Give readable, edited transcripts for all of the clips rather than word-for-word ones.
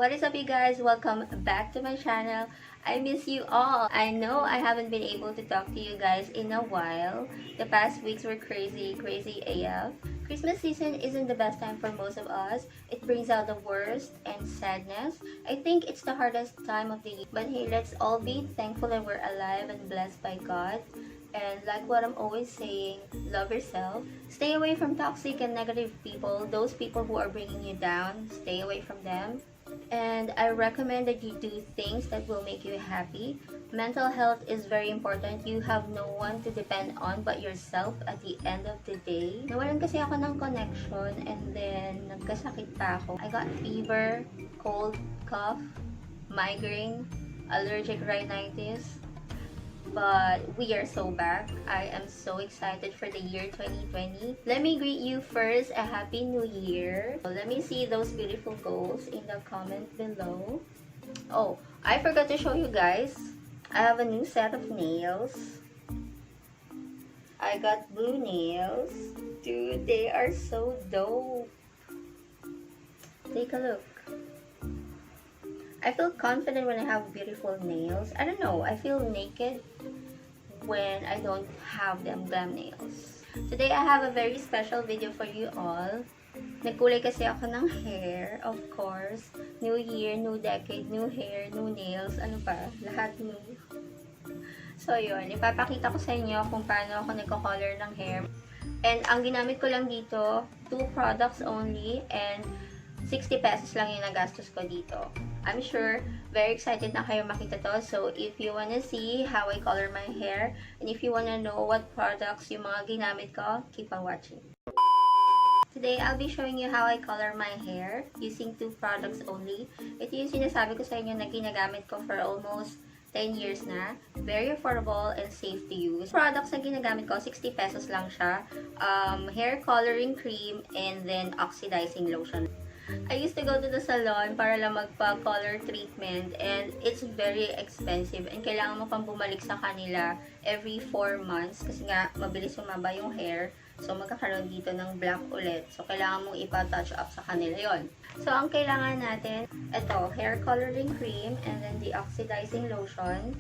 what is up you guys? Welcome back to my channel. I miss you all. I know I haven't been able to talk to you guys in a while. The past weeks were crazy AF. Christmas season isn't the best time for most of us. It brings out the worst and sadness. I think it's the hardest time of the year. But hey, let's all be thankful that we're alive and blessed by God. And like what I'm always saying, love yourself. Stay away from toxic and negative people. Those people who are bringing you down, stay away from them. And I recommend that you do things that will make you happy. Mental health is very important. You have no one to depend on but yourself at the end of the day. Nawalan kasi ako ng connection and then nagkasakit pa ako. I got fever, cold, cough, migraine, allergic rhinitis. But we are so back. I am so excited for the year 2020. Let me greet you first a happy new year. So let me see those beautiful goals in the comment below. Oh, I forgot to show you guys. I have a new set of nails. I got blue nails. Dude, they are so dope. Take a look. I feel confident when I have beautiful nails. I don't know, I feel naked when I don't have them glam nails. Today, I have a very special video for you all. Nagkulay kasi ako ng hair, of course. New year, new decade, new hair, new nails, ano pa, lahat new. So yun, ipapakita ko sa inyo kung paano ako nagko-color ng hair. And ang ginamit ko lang dito, 2 products only, and 60 pesos lang yung nagastos ko dito. I'm sure, very excited na kayo makita to. So, if you wanna see how I color my hair, and if you wanna know what products yung mga ginamit ko, keep on watching. Today, I'll be showing you how I color my hair using 2 products only. Ito yung sinasabi ko sa inyo na ginagamit ko for almost 10 years na. Very affordable and safe to use. Products na ginagamit ko, 60 pesos lang siya. Hair coloring cream and then oxidizing lotion. I used to go to the salon para lang magpa-color treatment and it's very expensive and kailangan mo pang bumalik sa kanila every 4 months kasi nga mabilis sumaba yung hair. So, magkakaroon dito ng black ulit. So, kailangan mong ipa-touch up sa kanila yon. So, ang kailangan natin, ito, hair coloring cream and then the oxidizing lotion.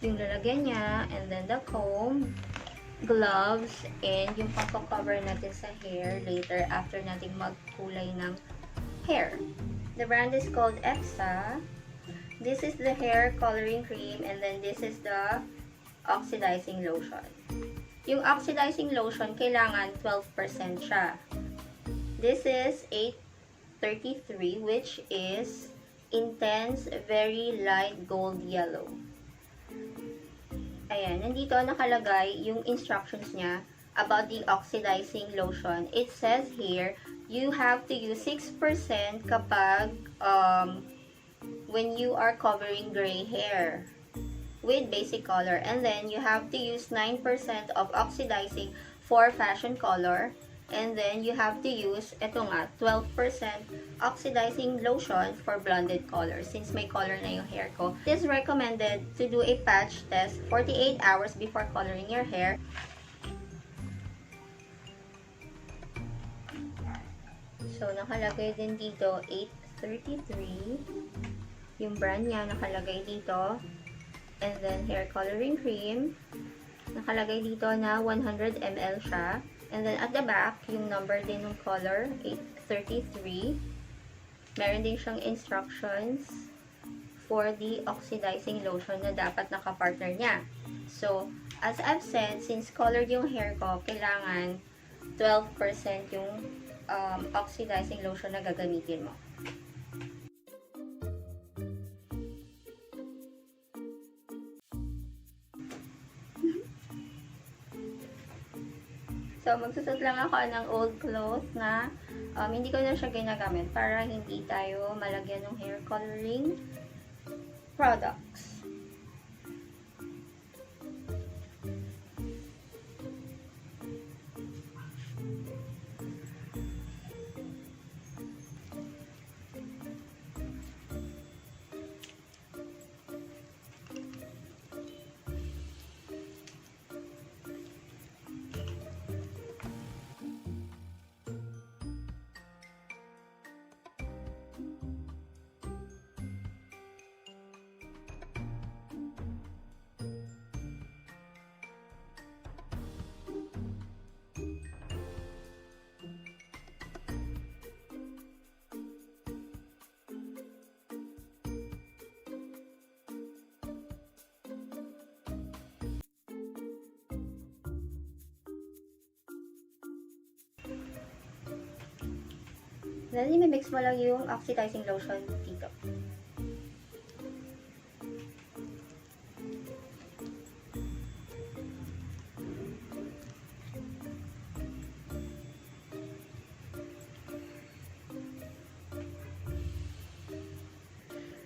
Yung lalagyan niya and then the comb, gloves, and yung pang-cover natin sa hair later after natin magkulay ng hair. The brand is called Ayesha. This is the hair coloring cream and then this is the oxidizing lotion. Yung oxidizing lotion, kailangan 12% siya. This is 833 which is intense, very light gold yellow. Ayan, nandito nakalagay yung instructions niya about the oxidizing lotion. It says here, you have to use 6% kapag when you are covering gray hair with basic color. And then, you have to use 9% of oxidizing for fashion color. And then, you have to use, eto nga, 12% oxidizing lotion for blonded color. Since may color na yung hair ko, it is recommended to do a patch test 48 hours before coloring your hair. So, nakalagay din dito, 833. Yung brand niya nakalagay dito. And then, hair coloring cream. Nakalagay dito na 100 ml siya. And then, at the back, yung number din ng color, 833. Meron din siyang instructions for the oxidizing lotion na dapat nakapartner niya. So, as I've said, since colored yung hair ko, kailangan 12% yung oxidizing lotion na gagamitin mo. So, magsusot lang ako ng old clothes na hindi ko na siya ginagamit para hindi tayo malagyan ng hair coloring products. Then, i-mix mo lang yung oxidizing lotion dito.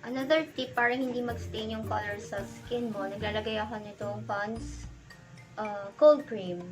Another tip para hindi mag-stain yung color sa skin mo, naglalagay ako nitong Pond's cold cream.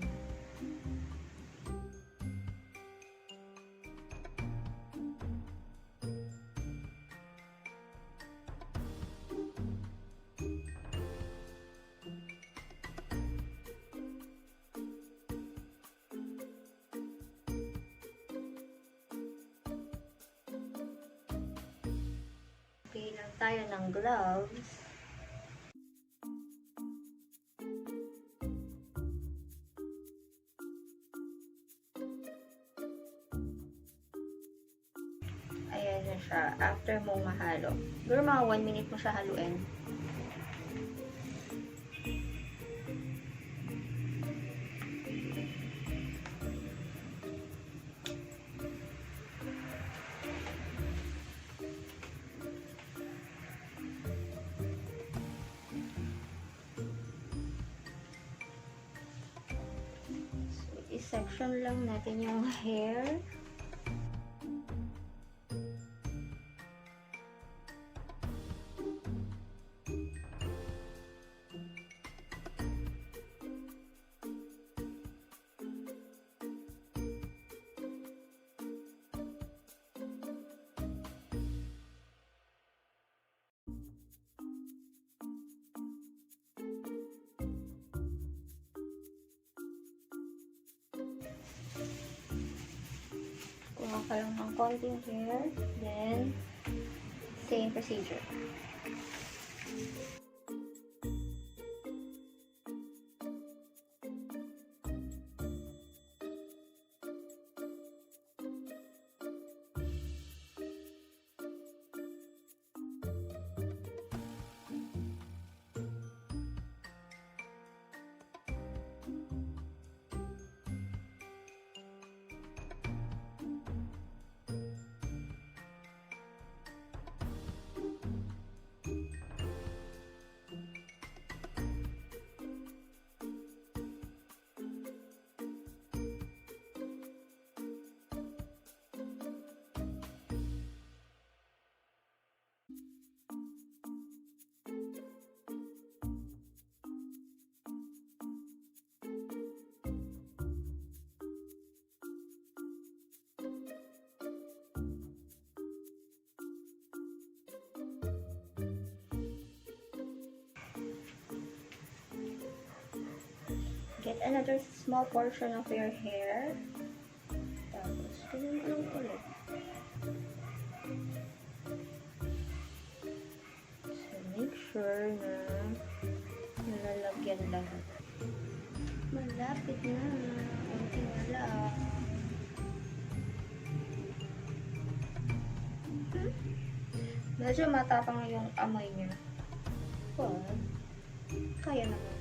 Okay lang tayo ng gloves. Ayan na siya. After mong mahalo. Siguro mga 1 minute mo siya haluin. So, i-section lang natin yung hair. Kuha ka lang ng konting hair. Then, same procedure. Get another small portion of your hair. Tapos, gawin mo lang ulit. So, make sure na nalalagyan lahat. Malapit na. Unti na lang. Medyo matapang yung amoy niya. Well, kaya naman.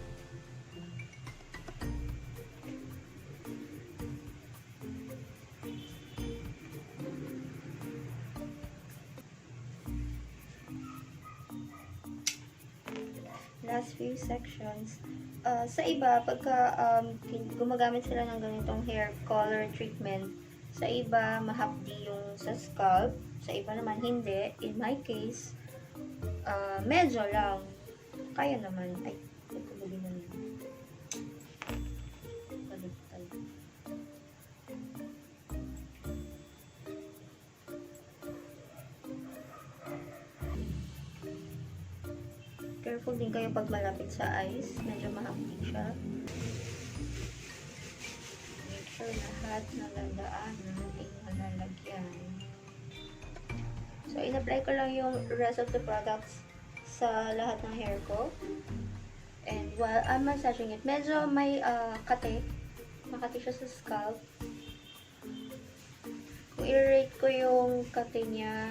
Last few sections. Sa iba, pagka gumagamit sila ng ganitong hair color treatment, sa iba, mahapdi yung sa scalp. Sa iba naman, hindi. In my case, medyo lang. Kaya naman. Ay, nagkabuli na yun. Baligtad. Careful din kayo pag malapit sa eyes. Medyo mahapdi siya. Make sure lahat na landaanan ay nalalagyan. So, in-apply ko lang yung rest of the products sa lahat ng hair ko. And while I'm massaging it, medyo may kate. Makati siya sa scalp. Kung i-rate ko yung kate niya,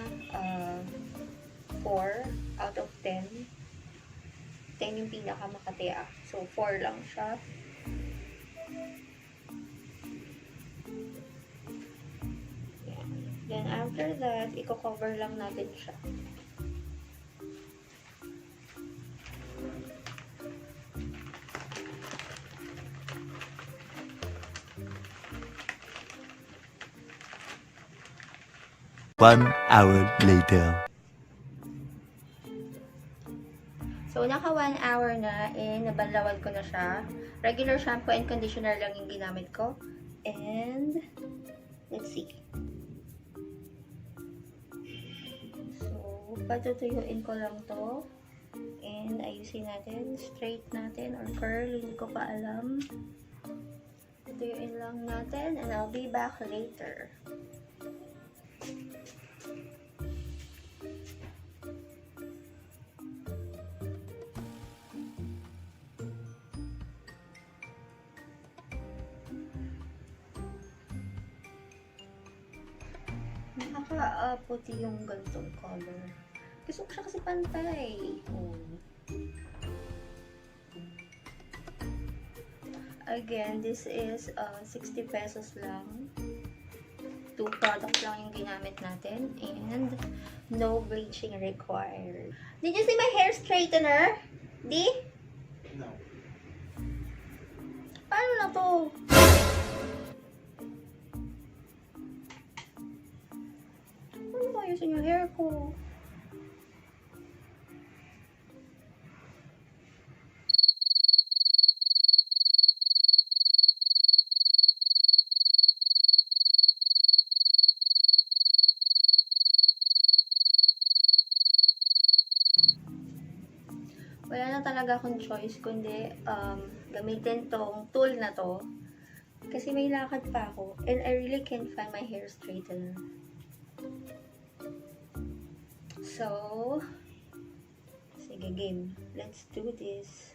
4 out of 10. 10 yung pinaka-makati ah. So, 4 lang siya. Yan. Then after that, i-cover lang natin siya. One hour later. So, naka 1 hour na, and nabanlawan ko na siya. Regular shampoo and conditioner lang yung ginamit ko. And, let's see. So, patutuyuin ko lang to. And, ayusin natin. Straight natin or curl. Hindi ko pa alam. Patuyuin lang natin. And I'll be back later. Nakaka-puti yung ganitong color. Gusto ko siya kasi pantay. Oh. Again, this is 60 pesos lang. 2 products lang yung ginamit natin. And no bleaching required. Did you see my hair straightener? Di? No. Paano na to? Ano ba ayusin yung hair ko? Wala na talaga akong choice kundi gamitin tong tool na to. Kasi may lakad pa ako. And I really can't find my hair straightener. So, sige game. Let's do this.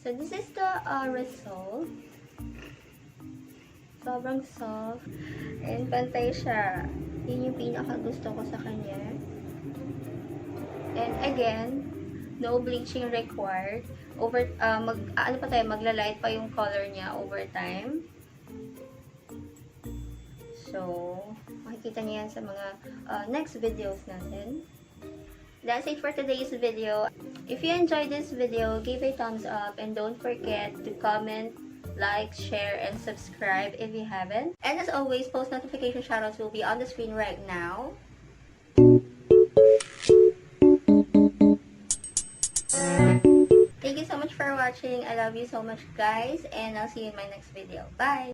So, this is the result. Sobrang soft. And pantay siya. Yun yung pinaka gusto ko sa kanya. And again, no bleaching required. Magla-light pa yung color niya over time. So, makikita niyo yan sa mga next videos natin. That's it for today's video. If you enjoyed this video, give a thumbs up and don't forget to comment, like, share, and subscribe if you haven't. And as always, post notification shoutouts will be on the screen right now. Thank you so much for watching. I love you so much, guys, and I'll see you in my next video. Bye!